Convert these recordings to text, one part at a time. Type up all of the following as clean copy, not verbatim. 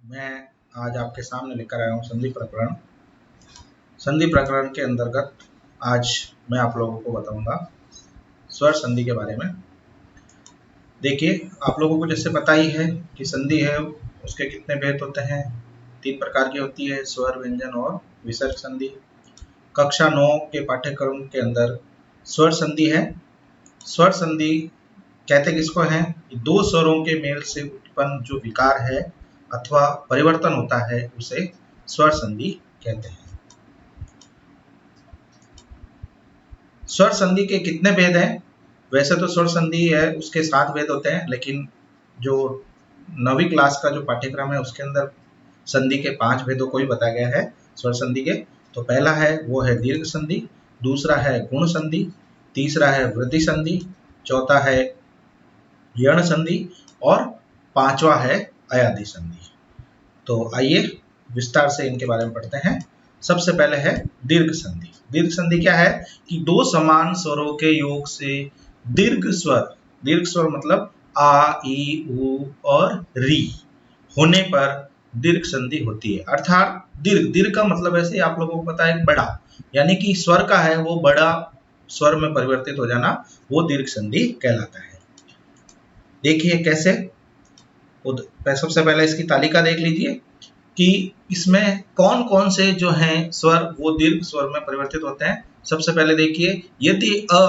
मैं आज आपके सामने लेकर आया हूँ संधि प्रकरण। संधि प्रकरण के अंतर्गत आज मैं आप लोगों को बताऊंगा स्वर संधि के बारे में। देखिए, आप लोगों को जैसे पता ही है कि संधि है उसके कितने भेद होते हैं। 3 प्रकार की होती है, स्वर, व्यंजन और विसर्ग संधि। कक्षा 9 के पाठ्यक्रम के अंदर स्वर संधि है। स्वर संधि कहते किसको हैं? दो स्वरों के मेल से उत्पन्न जो विकार है अथवा परिवर्तन होता है उसे स्वर संधि कहते हैं। स्वर संधि के कितने भेद हैं? वैसे तो स्वर संधि है उसके 7 भेद होते हैं, लेकिन जो 9वीं क्लास का जो पाठ्यक्रम है उसके अंदर संधि के 5 भेदों को ही बताया गया है स्वर संधि के। तो पहला है वो है दीर्घ संधि, दूसरा है गुण संधि, तीसरा है वृद्धि संधि, चौथा है यण संधि और पांचवा है अयादि संधि। तो आइए विस्तार से इनके बारे में पढ़ते हैं। सबसे पहले है दीर्घ संधि। दीर्घ संधि क्या है कि दो समान स्वरों के योग से दीर्घ स्वर मतलब आ, ई, उ और री होने पर दीर्घ संधि होती है। अर्थात दीर्घ का मतलब ऐसे आप लोगों को पता है बड़ा, यानी कि स्वर का है वो बड़ा स्वर में परिवर्तित हो जाना, वो दीर्घ संधि कहलाता है। देखिए कैसे, सबसे पहले इसकी तालिका देख लीजिए कि इसमें कौन कौन से जो हैं स्वर वो दीर्घ स्वर में परिवर्तित होते हैं। सबसे पहले देखिए, यदि अ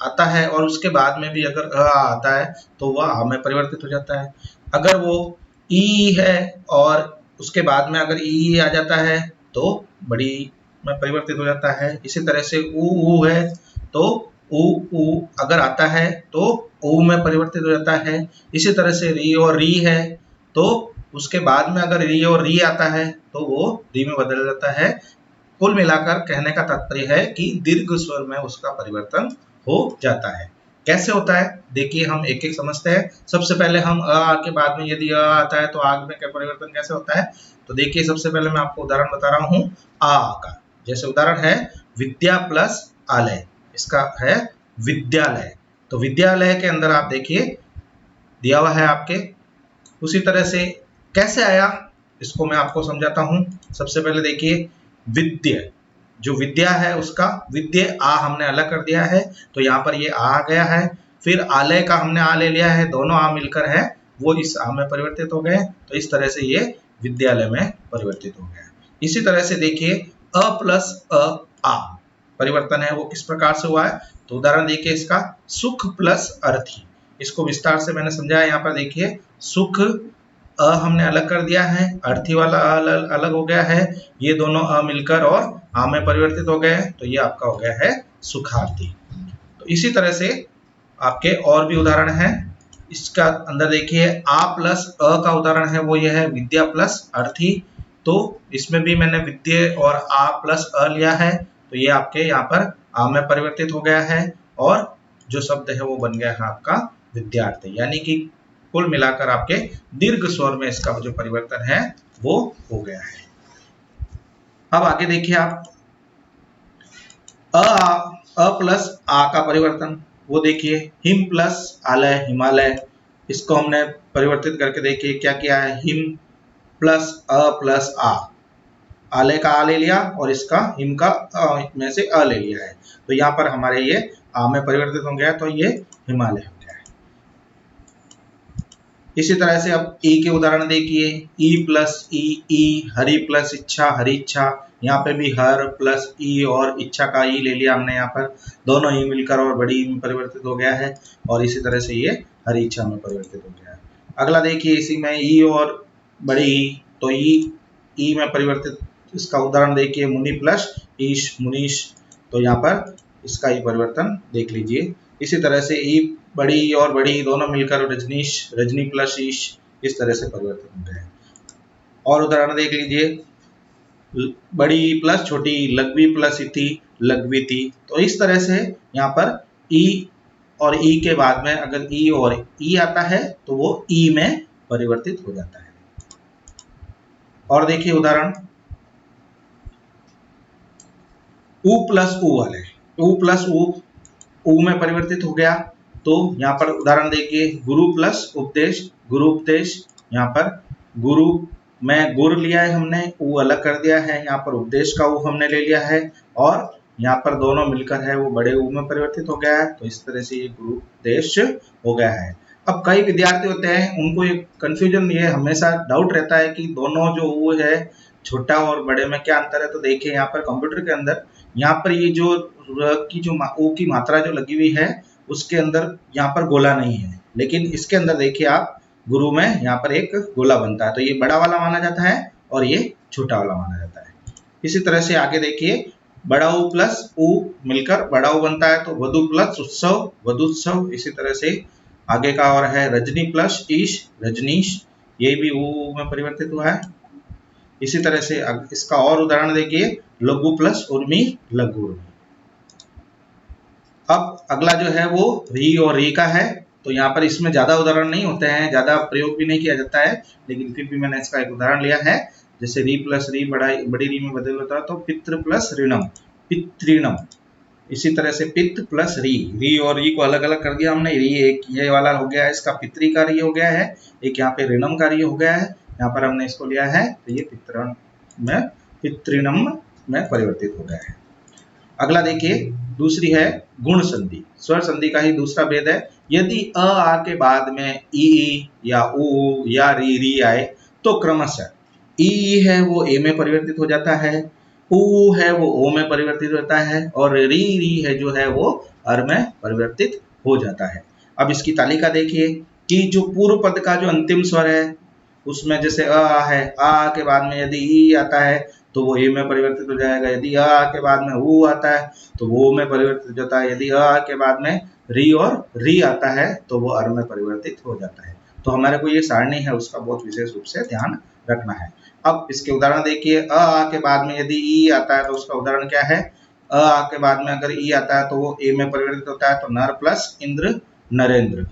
आता है और उसके बाद में भी अगर अ आता है तो वह आ में परिवर्तित हो जाता है। अगर वो ई है और उसके बाद में अगर ई आ जाता है तो बड़ी में परिवर्तित हो जाता है। इसी तरह से ऊ है तो ऊ अगर आता है तो ऊ में परिवर्तित हो जाता है। इसी तरह से री और री है तो उसके बाद में अगर री और री आता है तो वो री में बदल जाता है। कुल मिलाकर कहने का तात्पर्य है कि दीर्घ स्वर में उसका परिवर्तन हो जाता है। कैसे होता है देखिए, हम एक एक समझते हैं। सबसे पहले हम अ के बाद में यदि अ आता है तो आग में क्या परिवर्तन कैसे होता है, तो देखिए सबसे पहले मैं आपको उदाहरण बता रहा हूँ आ का। जैसे उदाहरण है विद्या प्लस आलय, इसका है विद्यालय। तो विद्यालय के अंदर आप देखिए दिया हुआ है आपके। उसी तरह से कैसे आया इसको मैं आपको समझाता हूं। सबसे पहले देखिए विद्य, जो विद्या है उसका विद्य आ हमने अलग कर दिया है तो यहाँ पर ये आ गया है। फिर आलय का हमने आ ले लिया है, दोनों आ मिलकर है वो इस आ में परिवर्तित हो गए। तो इस तरह से ये विद्यालय में परिवर्तित हो गया। इसी तरह से देखिए अ प्लस अ आ परिवर्तन है वो किस प्रकार से हुआ है, तो उदाहरण देखिए इसका सुख प्लस अर्थी। इसको विस्तार से मैंने समझाया। यहाँ पर देखिए सुख अ हमने अलग कर दिया है, अर्थी वाला अलग हो गया है, ये दोनों अ मिलकर और आ में परिवर्तित हो गए, तो ये आपका हो गया है सुखार्थी। तो इसी तरह से आपके और भी उदाहरण हैं। इसका अंदर देखिए आ प्लस अ का उदाहरण है वो ये है विद्या प्लस अर्थी। तो इसमें भी मैंने विद्य और आ प्लस अ लिया है तो ये आपके यहाँ पर आ में परिवर्तित हो गया है और जो शब्द है वो बन गया है आपका विद्यार्थी। यानी कि कुल मिलाकर आपके दीर्घ स्वर में इसका जो परिवर्तन है वो हो गया है। अब आगे देखिए आप अ प्लस आ का परिवर्तन, वो देखिए हिम प्लस आलय हिमालय। इसको हमने परिवर्तित करके देखिए क्या किया है, हिम प्लस अ प्लस आ, आलय का आ ले लिया और इसका हिम का में से अ ले लिया है तो यहाँ पर हमारे ये आ में परिवर्तित हो गया तो ये हिमालय हो गया है। इसी तरह से अब ई के उदाहरण देखिए, ई प्लस ई हरि प्लस इच्छा हरि इच्छा। यहाँ पे भी हर प्लस ई और इच्छा का ई ले लिया हमने, यहाँ पर दोनों ई मिलकर और बड़ी ई में परिवर्तित हो गया है और इसी तरह से ये हरि इच्छा में परिवर्तित हो गया है। अगला देखिए इसी में ई और बड़ी ई, तो ई में परिवर्तित, इसका उदाहरण देखिए मुनि प्लस ईश मुनीश। तो यहाँ पर इसका ही परिवर्तन देख लीजिए। इसी तरह से ई बड़ी और बड़ी दोनों मिलकर रजनीश रजनी प्लस ईश, इस तरह से परिवर्तित हो गए। और उदाहरण देख लीजिए बड़ी प्लस छोटी लघवी प्लस इति लघवीति। तो इस तरह से यहाँ पर ई और ई के बाद में अगर ई और ई आता है तो वो ई में परिवर्तित हो जाता है। और देखिए उदाहरण उ प्लस उ वाले, उ प्लस उ में परिवर्तित हो गया। तो यहाँ पर उदाहरण देखिए गुरु प्लस उपदेश गुरु उपदेश, यहाँ पर गुरु में गुर लिया है हमने, ऊ अलग कर दिया है, यहाँ पर उपदेश का ऊ हमने ले लिया है और यहाँ पर दोनों मिलकर है वो बड़े ऊ में परिवर्तित हो गया है। तो इस तरह से ये गुरु उपदेश हो गया है। अब कई विद्यार्थी होते हैं उनको ये कंफ्यूजन, ये हमेशा डाउट रहता है कि दोनों जो ऊ है छोटा और बड़े में क्या अंतर है। तो देखिए यहाँ पर कंप्यूटर के अंदर यहाँ पर ये जो र की जो ऊ की मात्रा जो लगी हुई है उसके अंदर यहाँ पर गोला नहीं है, लेकिन इसके अंदर देखिए आप गुरु में यहाँ पर एक गोला बनता है। तो ये बड़ा वाला माना जाता है और ये छोटा वाला माना जाता है। इसी तरह से आगे देखिए बड़ा ऊ प्लस ऊ मिलकर बड़ा ऊ बनता है, तो वधु प्लस उत्सव वधुत्सव। इसी तरह से आगे का और है रजनी प्लस ईश रजनीश, ये भी ऊ में परिवर्तित हुआ है। इसी तरह से इसका और उदाहरण देखिए लघु प्लस उर्मी लघु उर्मी। अब अगला जो है वो री और री का है। तो यहाँ पर इसमें ज्यादा उदाहरण नहीं होते हैं, ज्यादा प्रयोग भी नहीं किया जाता है, लेकिन फिर भी मैंने इसका एक उदाहरण लिया है। जैसे री प्लस री बड़ी री में बदल होता है तो पितृ प्लस ऋणम पितृणम। इसी तरह से पित्त प्लस री और री को अलग अलग कर दिया हमने। री एक ये वाला हो गया है, इसका पितृ का री हो गया है, एक यहाँ पे ऋणम का री हो गया है, यहाँ पर हमने इसको लिया है तो ये पितृणम में परिवर्तित हो गया है। अगला देखिए दूसरी है गुण संधि। स्वर संधि का ही दूसरा भेद है। यदि अ आ के बाद में ई या ऊ या री आए तो क्रमशः ई है वो ए में परिवर्तित हो जाता है, ऊ है वो ओ में परिवर्तित होता है और री है जो है वो अर में परिवर्तित हो जाता है। अब इसकी तालिका देखिए कि जो पूर्व पद का जो अंतिम स्वर है उसमें जैसे अ है, आ के बाद में यदि ई आता है तो वो ए में परिवर्तित हो जाएगा, यदि अ के बाद में ऊ आता है तो वो में परिवर्तित हो जाता है, यदि अ के बाद में री और री आता है तो वो अर में परिवर्तित हो जाता है। तो हमारे को ये सारणी है उसका बहुत विशेष रूप से ध्यान रखना है। अब इसके उदाहरण देखिए अ के बाद में यदि ई आता है तो उसका उदाहरण क्या है, अ के बाद में अगर ई आता है तो वो ए में परिवर्तित होता है, तो नर प्लस इंद्र नरेंद्र।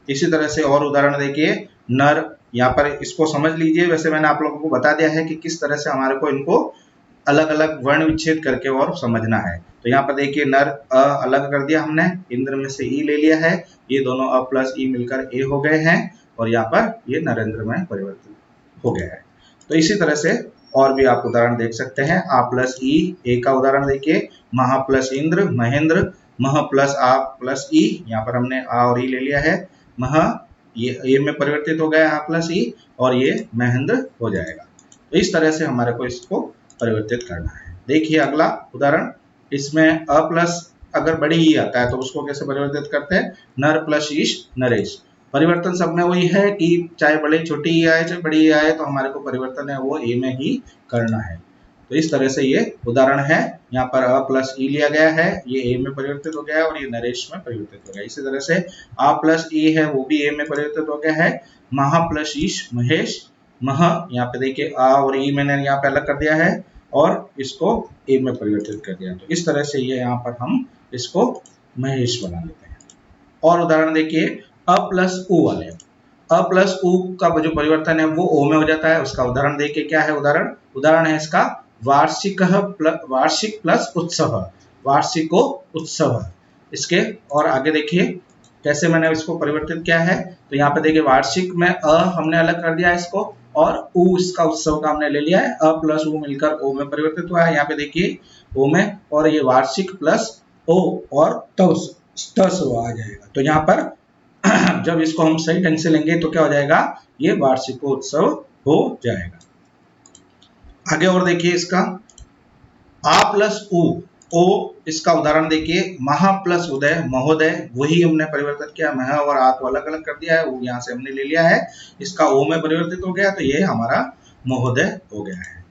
इसी तरह से और उदाहरण देखिए नर, यहाँ पर इसको समझ लीजिए, वैसे मैंने आप लोगों को बता दिया है कि किस तरह से हमारे को इनको अलग अलग वर्ण विच्छेद करके और समझना है। तो यहाँ पर देखिए नर अ अलग कर दिया हमने, इंद्र में से ई ले लिया है, ये दोनों अ प्लस ई मिलकर ए हो गए हैं और यहाँ पर ये नरेंद्र में परिवर्तित हो गया है। तो इसी तरह से और भी आप उदाहरण देख सकते हैं। आ प्लस ई, ए का उदाहरण देखिए महा प्लस इंद्र महेंद्र, मह प्लस आ प्लस ई, यहाँ पर हमने आ और ई ले लिया है, मह ये में परिवर्तित हो गया आ प्लस ई और ये महेंद्र हो जाएगा। तो इस तरह से हमारे को इसको परिवर्तित करना है। देखिए अगला उदाहरण, इसमें अ प्लस अगर बड़ी ई आता है तो उसको कैसे परिवर्तित करते हैं, नर प्लस ईश नरेश। परिवर्तन सब में वही है कि चाहे बड़ी छोटी ई आए चाहे बड़ी ई आए तो हमारे को परिवर्तन है वो ए में ही करना है। तो इस तरह से ये उदाहरण है। यहाँ पर अ प्लस ई लिया गया है, ये ए में परिवर्तित हो गया है और ये नरेश में परिवर्तित हो गया। इसी तरह से आ प्लस ई है वो भी ए में परिवर्तित हो गया है, महा प्लस ईश महेश, मह यहाँ पे देखिए आ और ई मैंने यहाँ पे अलग कर दिया है और इसको ए में परिवर्तित कर दिया। तो इस तरह से ये यहाँ पर हम इसको महेश बना लेते हैं। और उदाहरण देखिए अ प्लस उ वाले, अ प्लस उ का जो परिवर्तन है वो ओ में हो जाता है। उसका उदाहरण देखिए क्या है, उदाहरण है इसका वार्षिक प्लस उत्सव, वार्षिको उत्सव। इसके और आगे देखिए कैसे मैंने इसको परिवर्तित किया है। तो यहाँ पे देखिए वार्षिक में अ हमने अलग कर दिया है इसको और उ इसका उत्सव का हमने ले लिया है, अ प्लस उ मिलकर ओ में परिवर्तित हुआ है। यहाँ पे देखिए ओ में, और ये वार्षिक प्लस ओ और तस आ जाएगा। तो यहाँ पर जब इसको हम सही ढंग से लेंगे तो क्या हो जाएगा, ये वार्षिकोत्सव हो जाएगा। आगे और देखिए इसका आ प्लस उ, ओ इसका उदाहरण देखिए महा प्लस उदय महोदय, वही हमने परिवर्तित किया, मह और आ को अलग अलग कर दिया है, वो यहाँ से हमने ले लिया है, इसका ओ में परिवर्तित हो गया तो ये हमारा महोदय हो गया है।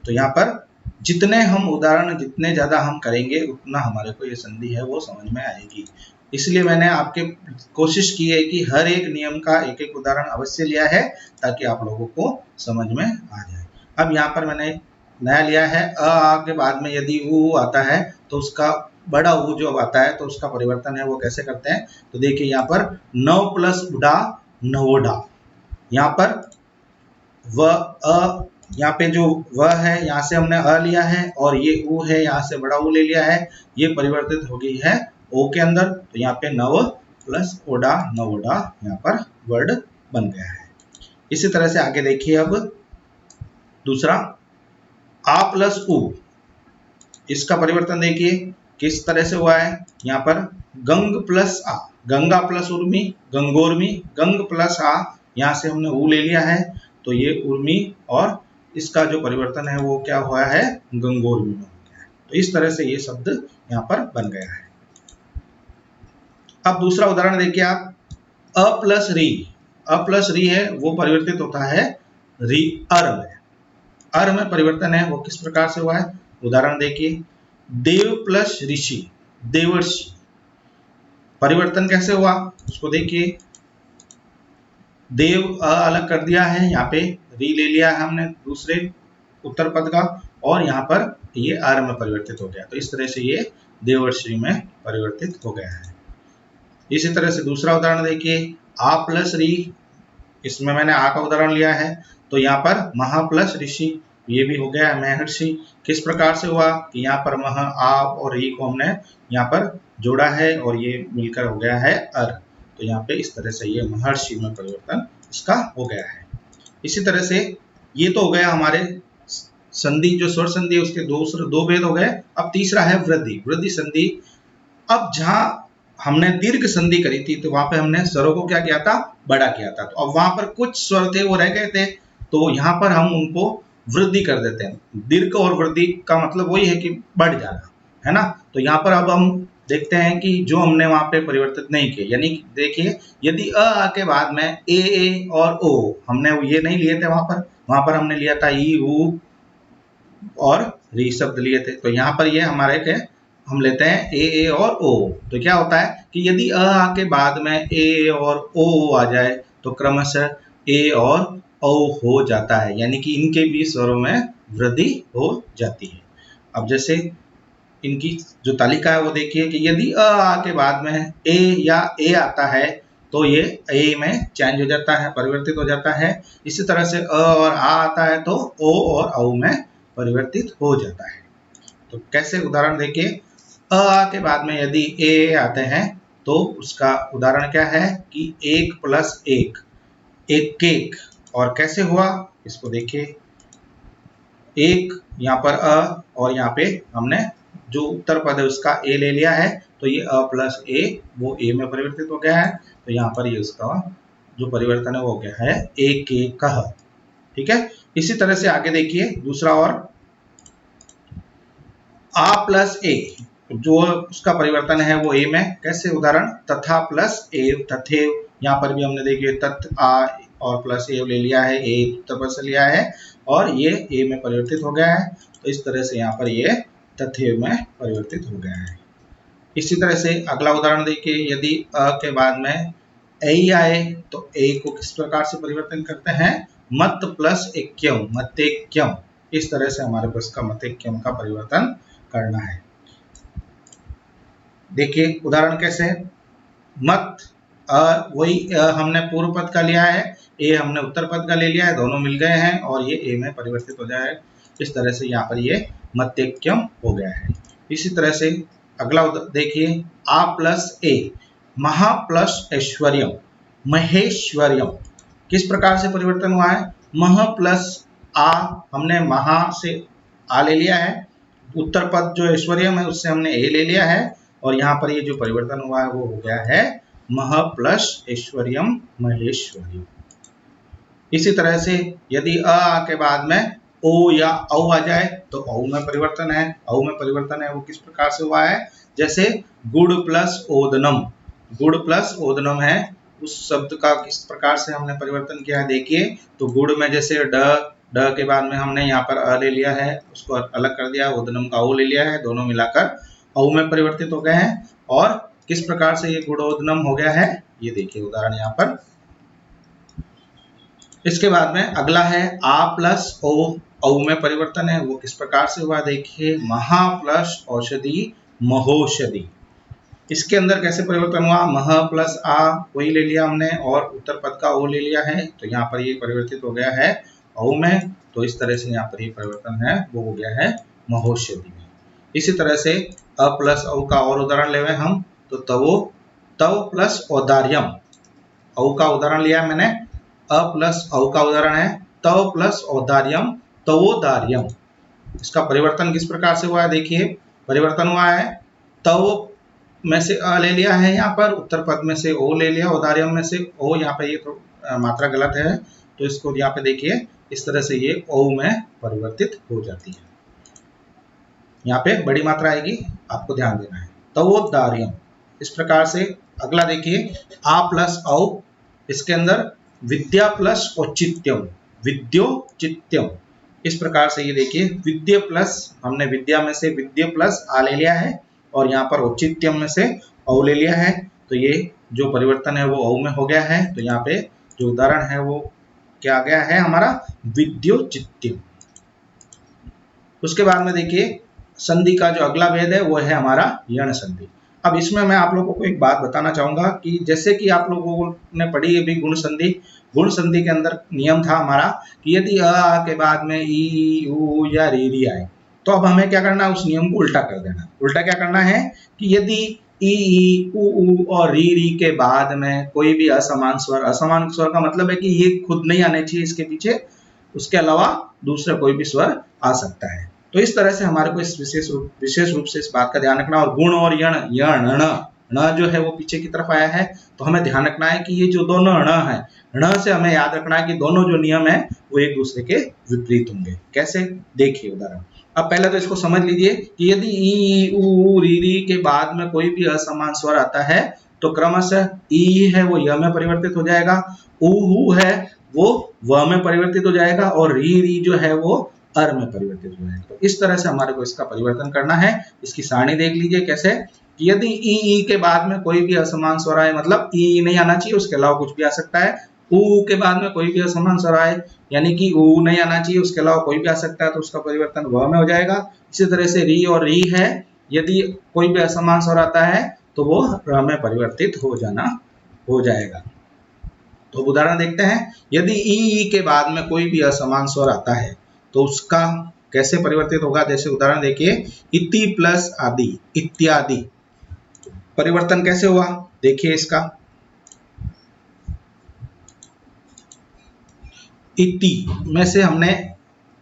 तो यहाँ पर जितने हम उदाहरण जितने ज्यादा हम करेंगे उतना हमारे को ये संधि है वो समझ में आएगी। इसलिए मैंने आपके कोशिश की है कि हर एक नियम का एक एक उदाहरण अवश्य लिया है ताकि आप लोगों को समझ में आ जाए। अब यहाँ पर मैंने नया लिया है, अ आ के बाद में यदि उ आता है तो उसका बड़ा उ जो आता है तो उसका परिवर्तन है वो कैसे करते हैं। तो देखिए यहाँ पर नव प्लस उडा नवोडा, यहाँ पर व अ, यहाँ पे जो व है यहाँ से हमने अ लिया है और ये उ है यहाँ से बड़ा उ ले लिया है, ये परिवर्तित हो गई है ओ के अंदर। तो यहाँ पे नव प्लस ओडा नवोडा यहाँ पर वर्ड बन गया है। इसी तरह से आगे देखिए अब दूसरा आ प्लस उ, इसका परिवर्तन देखिए किस तरह से हुआ है। यहाँ पर गंग प्लस आ, गंगा प्लस उर्मी, गंगोर्मी, गंग प्लस आ, यहाँ से हमने ऊ ले लिया है तो ये उर्मी, और इसका जो परिवर्तन है वो क्या हुआ है, गंगोर्मी में हो गया है। तो इस तरह से ये शब्द यहाँ पर बन गया है। अब दूसरा उदाहरण देखिए आप, अ प्लस री, अ प्लस री है वो परिवर्तित होता है री अर में। अर में परिवर्तन है वो किस प्रकार से हुआ है, उदाहरण देखिए, देव प्लस ऋषि, देवर्षि, परिवर्तन कैसे हुआ उसको देखिए, देव अलग कर दिया है, यहाँ पे री ले लिया है हमने दूसरे उत्तर पद का, और यहाँ पर ये आर में परिवर्तित हो गया। तो इस तरह से ये देवर्षि में परिवर्तित हो गया है। इसी तरह से दूसरा उदाहरण देखिए, आ प्लस री, इसमें मैंने आ का उदाहरण लिया है, तो यहाँ पर महा प्लस ऋषि, ये भी हो गया है महर्षि। किस प्रकार से हुआ कि यहाँ पर महा, आ और री को हमने यहाँ पर जोड़ा है और ये मिलकर हो गया है अर। तो यहाँ पे इस तरह से ये महर्षि में परिवर्तन इसका हो गया है। इसी तरह से ये तो हो गया हमारे संधि, जो स्वर संधि है उसके दो भेद हो गए। अब तीसरा है वृद्धि, वृद्धि संधि। अब जहां हमने दीर्घ संधि करी थी तो वहां पे हमने स्वरों को क्या किया था, बड़ा किया था। तो अब वहां पर कुछ स्वर थे वो रह गए थे, तो यहाँ पर हम उनको वृद्धि कर देते हैं। दीर्घ और वृद्धि का मतलब वही है कि बढ़ जाना, है ना। तो यहाँ पर अब हम देखते हैं कि जो हमने वहां पे परिवर्तित नहीं किए, यानी देखिए यदि अ के बाद में ए और ओ, हमने ये नहीं लिए थे वहां पर हमने लिया था ई ऊ और री शब्द लिए थे। तो यहाँ पर ये हमारे के हम लेते हैं ए और ओ। तो क्या होता है कि यदि अ के बाद में ए और ओ आ जाए तो क्रमशः ए और ओ हो जाता है, यानी कि इनके भी स्वरों में वृद्धि हो जाती है। अब जैसे इनकी जो तालिका है वो देखिए कि यदि अ के बाद में ए या ए आता है तो ये ए में चेंज हो जाता है, परिवर्तित हो जाता है। इसी तरह से अ और आ आता है तो ओ और औ में परिवर्तित हो जाता है। तो कैसे, उदाहरण देखिए, अ के बाद में यदि ए आते हैं तो उसका उदाहरण क्या है कि एक प्लस एक, एक केक। और कैसे हुआ इसको देखिए, एक यहाँ पर अ और यहाँ पे हमने जो उत्तर पद है उसका ए ले लिया है, तो ये अ प्लस ए वो ए में परिवर्तित हो गया है। तो यहाँ पर ये उसका जो परिवर्तन है वो हो गया है ए के कह। ठीक है। इसी तरह से आगे देखिए दूसरा, और आ प्लस ए, जो उसका परिवर्तन है वो ए में, कैसे, उदाहरण, तथा प्लस एव, तथेव। यहाँ पर भी हमने देखिए तथ आ और प्लस एव ले लिया है, ए उत्तर पद से लिया है और ये ए में परिवर्तित हो गया है। तो इस तरह से यहाँ पर ये तथेव में परिवर्तित हो गया है। इसी तरह से अगला उदाहरण देखिए, यदि अ के बाद में ए आए तो ए को किस प्रकार से परिवर्तन करते हैं, मत प्लस एक्यम, मतेक्यम। इस तरह से हमारे पास का मतेक्यम का परिवर्तन करना है। देखिए उदाहरण कैसे, मत वही हमने पूर्व पद का लिया है, ए हमने उत्तर पद का ले लिया है, दोनों मिल गए हैं और ये ए में परिवर्तित हो जाए। इस तरह से यहाँ पर ये मतेक्यम हो गया है। इसी तरह से अगला देखिए, आ प्लस ए, महा प्लस ऐश्वर्यम, महेश्वर्यम। किस प्रकार से परिवर्तन हुआ है, मह प्लस आ, हमने महा से आ ले लिया है, उत्तर पद जो ऐश्वर्यम है उससे हमने ए ले लिया है, और यहाँ पर ये जो परिवर्तन हुआ है वो हो गया है मह प्लस ऐश्वर्यम, महेश्वर्यम। इसी तरह से यदि अ के बाद में ओ या औ आ जाए तो औ में परिवर्तन है, औ में परिवर्तन है वो किस प्रकार से हुआ है, जैसे गुड़ प्लस ओदनम, गुड़ प्लस ओदनम है, उस शब्द का किस प्रकार से हमने परिवर्तन किया है देखिए। तो गुड़ में जैसे ड के बाद में हमने यहाँ पर अ ले लिया है, उसको अलग कर दिया, ओदनम का ओ ले लिया है, दोनों मिलाकर औ में परिवर्तित हो गए हैं। और किस प्रकार से ये गुड़ोदनम हो गया है ये देखिए उदाहरण यहाँ पर। इसके बाद में अगला है आ प्लस ओ, औ में परिवर्तन है वो किस प्रकार से हुआ देखिए, महा प्लस औषधि, महोषधि। इसके अंदर कैसे परिवर्तन हुआ, मह प्लस आ वही ले लिया हमने और उत्तर पद का ओ ले लिया है, तो यहाँ पर ये परिवर्तित हो गया है औ में। तो इस तरह से यहाँ पर ये परिवर्तन है वो हो गया है महोषधि में। इसी तरह से अ प्लस औ का और उदाहरण ले हम, तो तवो, तव प्लस औदार्यम, औ का उदाहरण लिया मैंने, अ प्लस औ का उदाहरण है तव प्लस औदार्यम, तवोदार्यम। इसका परिवर्तन किस प्रकार से हुआ है, देखिए परिवर्तन हुआ है, तव में से अ ले लिया है यहाँ पर, उत्तर पद में से ओ ले लिया, औदार्यम में से ओ, यहाँ पे ये तो मात्रा गलत है तो इसको यहाँ पे देखिए इस तरह से ये ओ में परिवर्तित हो जाती है। यहाँ पे बड़ी मात्रा आएगी, आपको ध्यान देना है, तवोदार्यम। इस प्रकार से अगला देखिए आ प्लस औ, इसके अंदर विद्या प्लस औचित्यम, विद्योचित्यम। इस प्रकार से ये देखिए विद्या प्लस, हमने विद्या में से विद्या प्लस आ ले लिया है और यहाँ पर औचित्यम में से औ ले लिया है, तो ये जो परिवर्तन है वो औ में हो गया है। तो यहाँ पे जो उदाहरण है वो क्या आ गया है हमारा, विद्योचित्यम। उसके बाद में देखिए संधि का जो अगला भेद है वो है हमारा यण संधि। अब इसमें मैं आप लोगों को एक बात बताना चाहूंगा कि जैसे कि आप लोगों ने पढ़ी अभी गुण संधि, गुण संधि के अंदर नियम था हमारा कि यदि अ के बाद में ई उ या री आए तो अब हमें क्या करना है, उस नियम को उल्टा कर देना। उल्टा क्या करना है कि यदि ई उ और री के बाद में कोई भी असमान स्वर, असमान स्वर का मतलब है कि ये खुद नहीं आने चाहिए इसके पीछे, उसके अलावा दूसरा कोई भी स्वर आ सकता है। तो इस तरह से हमारे को इस विशेष रूप से इस बात का ध्यान रखना। और गुण और यण, यण ण जो है वो पीछे की तरफ आया है, तो हमें ध्यान रखना है कि ये जो दोनों ण है, ण से हमें याद रखना है कि दोनों जो नियम है वो एक दूसरे के विपरीत होंगे। कैसे, देखिए उदाहरण। अब पहले तो इसको समझ लीजिए कि यदि ई उ री के बाद में कोई भी असमान स्वर आता है तो क्रमशः ई है वो य में परिवर्तित हो जाएगा, उ है वो व में परिवर्तित हो जाएगा और री जो है वो अर में परिवर्तित हो जाएगा। तो इस तरह से हमारे को इसका परिवर्तन करना है। इसकी सारणी देख लीजिए कैसे, कि यदि ई के बाद में कोई भी असमान स्वर आए, मतलब ई नहीं आना चाहिए, उसके अलावा कुछ भी आ सकता है। उ के बाद में कोई भी असमान स्वर आए, यानी कि उ नहीं आना चाहिए, उसके अलावा कोई भी आ सकता है, तो उसका परिवर्तन व में हो जाएगा। इसी तरह से री और री है, यदि कोई भी असमान स्वर आता है तो वो र में परिवर्तित हो जाएगा। तो उदाहरण देखते हैं, यदि ई के बाद में कोई भी असमान स्वर आता है तो उसका कैसे परिवर्तित होगा। जैसे उदाहरण देखिए, इति प्लस आदि, इत्यादि। परिवर्तन कैसे हुआ देखिए इसका, इति में से हमने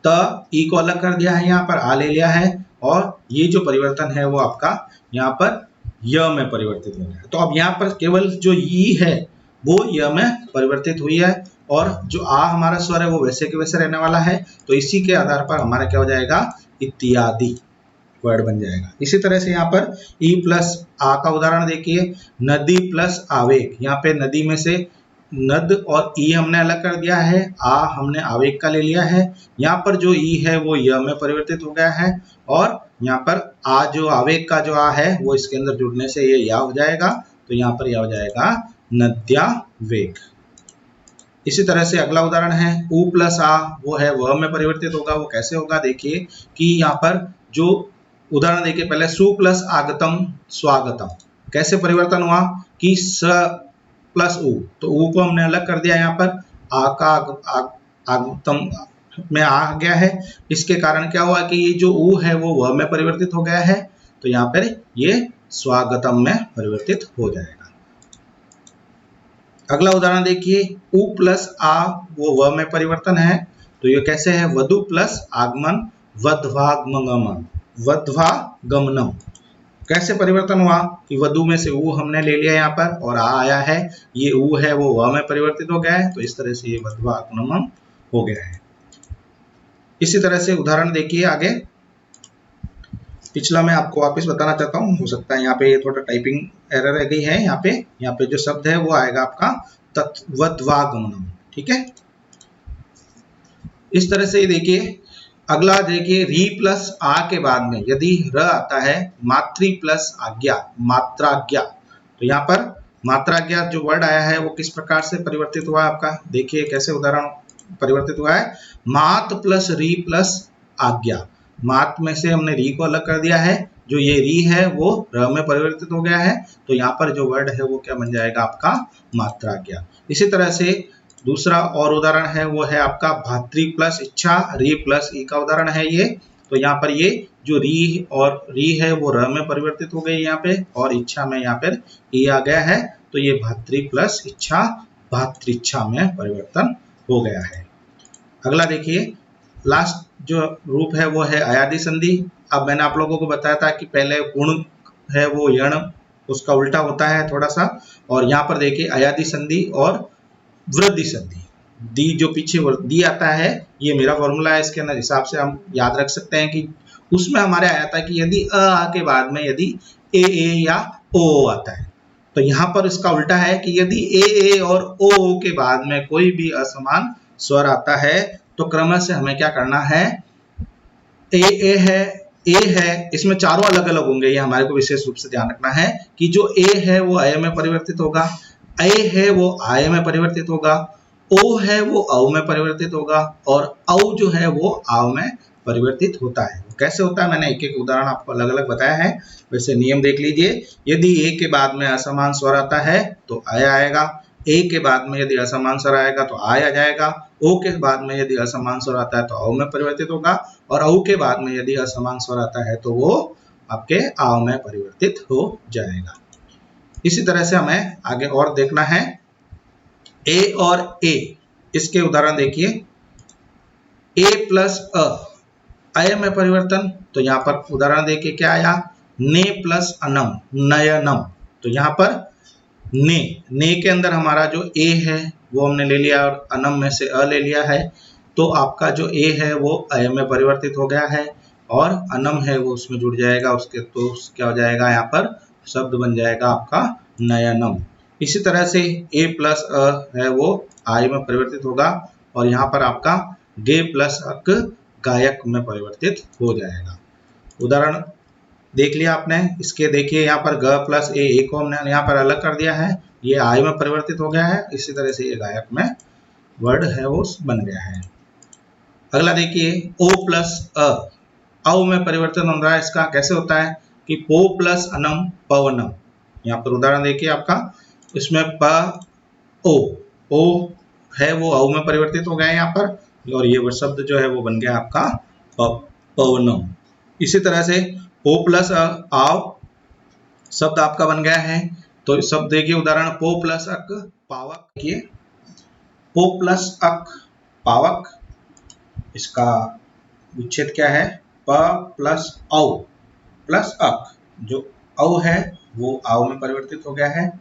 त ई को अलग कर दिया है, यहाँ पर आ ले लिया है, और ये जो परिवर्तन है वो आपका यहाँ पर य में परिवर्तित हो गया। तो अब यहाँ पर केवल जो ई है वो य में परिवर्तित हुई है और जो आ हमारा स्वर है वो वैसे के वैसे रहने वाला है। तो इसी के आधार पर हमारा क्या हो जाएगा, इत्यादि वर्ड बन जाएगा। इसी तरह से यहाँ पर ई प्लस आ का उदाहरण देखिए, नदी प्लस आवेग। यहाँ पे नदी में से नद और ई हमने अलग कर दिया है, आ हमने आवेग का ले लिया है। यहाँ पर जो ई है वो य में परिवर्तित हो गया है और यहाँ पर आ जो आवेग का जो आ है वो इसके अंदर जुड़ने से ये या हो जाएगा। तो यहाँ पर या हो जाएगा नद्या वेग। इसी तरह से अगला उदाहरण है उ प्लस आ, वो है व में परिवर्तित होगा। वो कैसे होगा देखिए कि यहाँ पर जो उदाहरण देखिए, पहले सु प्लस आगतम स्वागतम, कैसे परिवर्तन हुआ कि स प्लस उ, तो उ को हमने अलग कर दिया, यहाँ पर आ का आगतम में आ गया है। इसके कारण क्या हुआ कि ये जो उ है वो व में परिवर्तित हो गया है, तो यहाँ पर ये स्वागतम में परिवर्तित हो जाएगा। अगला उदाहरण देखिए, उ प्लस आ वो व में परिवर्तन है, तो ये कैसे है, वधु प्लस आगमन वध्वागमनम, वध्वागमनम। कैसे परिवर्तन हुआ कि वधु में से उ हमने ले लिया यहाँ पर और आ आया है, ये उ है वो व में परिवर्तित हो गया है, तो इस तरह से ये वध्वागमनम हो गया है। इसी तरह से उदाहरण देखिए आगे, पिछला मैं आपको वापस बताना चाहता हूँ, हो सकता है यहाँ पे थोड़ा टाइपिंग एरर रह गई है। यहाँ पे जो शब्द है वो आएगा आपका तत्वद्वागमनम, ठीक है। इस तरह से देखिए अगला देखिए, री प्लस आ के बाद में यदि र आता है, मातृ प्लस आज्ञा, मात्राज्ञा, तो यहाँ पर मात्राज्ञा जो वर्ड आया है वो किस प्रकार से परिवर्तित हुआ आपका, देखिए कैसे उदाहरण परिवर्तित हुआ है। मात प्लस री प्लस आज्ञा, मात में से हमने री को अलग कर दिया है, जो ये री है वो र में परिवर्तित हो गया है, तो यहाँ पर जो वर्ड है वो क्या बन जाएगा आपका, मात्राज्ञा। इसी तरह से दूसरा और उदाहरण है वो है आपका भातृ प्लस इच्छा, री प्लस ई का उदाहरण है ये। तो यहाँ पर ये जो री और री है वो र में परिवर्तित हो गई यहाँ पे, और इच्छा में यहाँ पर ई आ गया है, तो ये भातृ प्लस इच्छा भातृच्छा में परिवर्तन हो गया है। अगला देखिए, लास्ट जो रूप है वो है अयादी संधि। अब मैंने आप लोगों को बताया था कि पहले गुण है वो यण, उसका उल्टा होता है थोड़ा सा। और यहाँ पर देखिए अयादी संधि और वृद्धि संधि, दी जो पीछे दी आता है, ये मेरा फॉर्मूला है, इसके हिसाब से हम याद रख सकते हैं कि उसमें हमारे आया था कि यदि आ के बाद में यदि ए या ओ आता है, तो यहाँ पर इसका उल्टा है कि यदि ए और ओ के बाद में कोई भी असमान स्वर आता है तो क्रम से हमें क्या करना है, ए है, इसमें चारों अलग अलग होंगे, ये हमारे को विशेष रूप से ध्यान रखना है कि जो ए है वो अय में परिवर्तित होगा, ए है वो आय में परिवर्तित होगा, ओ है वो औ में परिवर्तित होगा, और औ जो है वो आव में परिवर्तित होता है। कैसे होता है मैंने एक एक उदाहरण आपको अलग अलग बताया है। वैसे नियम देख लीजिए, यदि ए के बाद में असमान स्वर आता है तो आय आएगा, ए के बाद में यदि असमान स्वर आएगा तो आय आ जाएगा, ओ के बाद में यदि असमान स्वर आता है तो औ में परिवर्तित होगा, और औ के बाद में यदि असमान स्वर आता है तो वो आपके आव में परिवर्तित हो जाएगा। इसी तरह से हमें आगे और देखना है ए और ए, इसके उदाहरण देखिए, ए प्लस अय में परिवर्तन, तो यहाँ पर उदाहरण देखिए क्या आया, ने प्लस अनम नयनम, तो यहाँ पर ने के अंदर हमारा जो ए है वो हमने ले लिया और अनम में से अ ले लिया है, तो आपका जो ए है वो अय में परिवर्तित हो गया है और अनम है वो उसमें जुड़ जाएगा, उसके तो क्या हो जाएगा, यहाँ पर शब्द बन जाएगा आपका नयनम। इसी तरह से ए प्लस अ है वो आय में परिवर्तित होगा और यहाँ पर आपका गे प्लस अक गायक में परिवर्तित हो जाएगा। उदाहरण देख लिया आपने, इसके देखिए यहाँ पर ग प्लस ए को हमने यहाँ पर अलग कर दिया है, ये आय में परिवर्तित हो गया है, इसी तरह से ये गायक में वर्ड है वो बन गया है। अगला देखिए ओ प्लस औ में परिवर्तन हो रहा है, इसका कैसे होता है कि पो प्लस अनम पवनम, यहाँ पर उदाहरण देखिए आपका, इसमें प ओ है वो औ में परिवर्तित हो गया है यहाँ पर, और ये वो शब्द जो है वो बन गया आपका पवनम। इसी तरह से पो प्लस आव शब्द आपका बन गया है, तो शब्द देखिए उदाहरण पो प्लस अक पावक, देखिए पो प्लस अक पावक, इसका विच्छेद क्या है, प प्लस औ प्लस अक, जो औ है वो आव में परिवर्तित हो गया है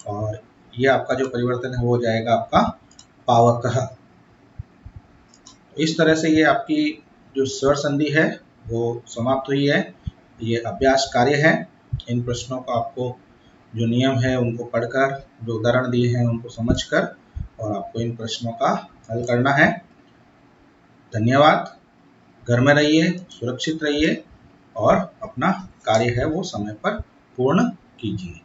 और ये आपका जो परिवर्तन है वो हो जाएगा आपका पावक। इस तरह से ये आपकी जो स्वर संधि है वो समाप्त हुई है। ये अभ्यास कार्य है, इन प्रश्नों का आपको जो नियम है उनको पढ़कर, जो उदाहरण दिए हैं उनको समझकर और आपको इन प्रश्नों का हल करना है। धन्यवाद। घर में रहिए, सुरक्षित रहिए और अपना कार्य है वो समय पर पूर्ण कीजिए।